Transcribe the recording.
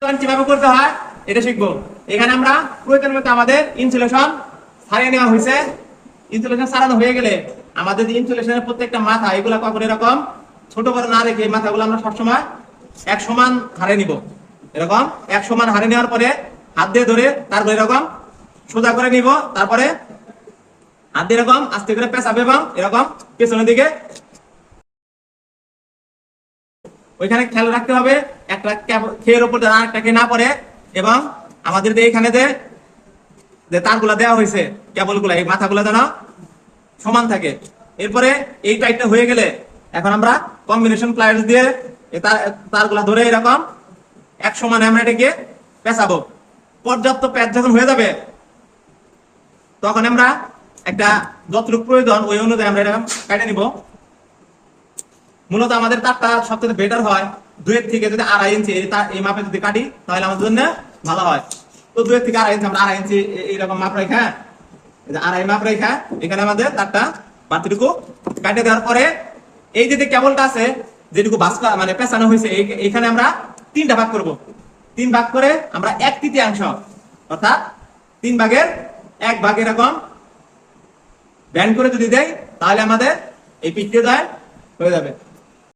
কিভাবে করতে হয় এটা শিখবো। এখানে আমরা প্রয়োজন মতো আমাদের ইনসুলেশন ছাড়িয়ে নেওয়া হয়েছে। ইনসুলেশন ছাড়ানো হয়ে গেলে আমাদের যে ইনসুলেশনের প্রত্যেকটা মাথা এগুলা কখন এরকম ছোট বড় না রেখে এই মাথাগুলো আমরা সবসময় এক সমান হারে নিব। এরকম এক সমান হারে নেওয়ার পরে হাত দিয়ে ধরে তারপরে এরকম সোজা করে নিব। তারপরে হাত দিয়ে এরকম আস্তে করে পেঁচাবে এবং এরকম পেছনের দিকে। ওইখানে খেয়াল রাখতে হবে একটা খেয়ের উপর যেন আরেকটাকে না পড়ে, এবং আমাদের যে এখানে যে তারগুলা দেওয়া হয়েছে কেবলগুলা এই মাথাগুলা যেন সমান থাকে। এরপরে এই টাইটটা হয়ে গেলে এখন আমরা কম্বিনেশন প্লায়ার্স দিয়ে তারগুলা ধরে এরকম এক সমান আমরা এটাকে পেঁচাবো। পর্যাপ্ত প্যাচ যখন হয়ে যাবে তখন আমরা একটা যতটুকু প্রয়োজন ওই অনুযায়ী আমরা এরকম কেটে নিব। মূলত আমাদের তারটা সবচেয়ে বেটার হয় 2 থেকে যদি 2.5 ইঞ্চি এই মাপে যদি কাটি তাহলে আমাদের জন্য ভালো হয়। তো 2 থেকে 2.5 ইঞ্চি আমরা 2.5 ইঞ্চি এইরকম মাপ রেখা, 2.5 মাপ রেখা এখানে আমাদের তারটা বাতিটুকু কাটে দেওয়ার পরে এই যে কেবলটা আছে যেটুকু বাসকা মানে পেঁচানো হয়েছে এইখানে আমরা 3টা ভাগ করব। 3 ভাগ করে আমরা 1/3 অর্থাৎ 3 ভাগের 1 ভাগ এরকম ব্যান্ড করে যদি দেয় তাহলে আমাদের এই পিঠে হয়ে যাবে।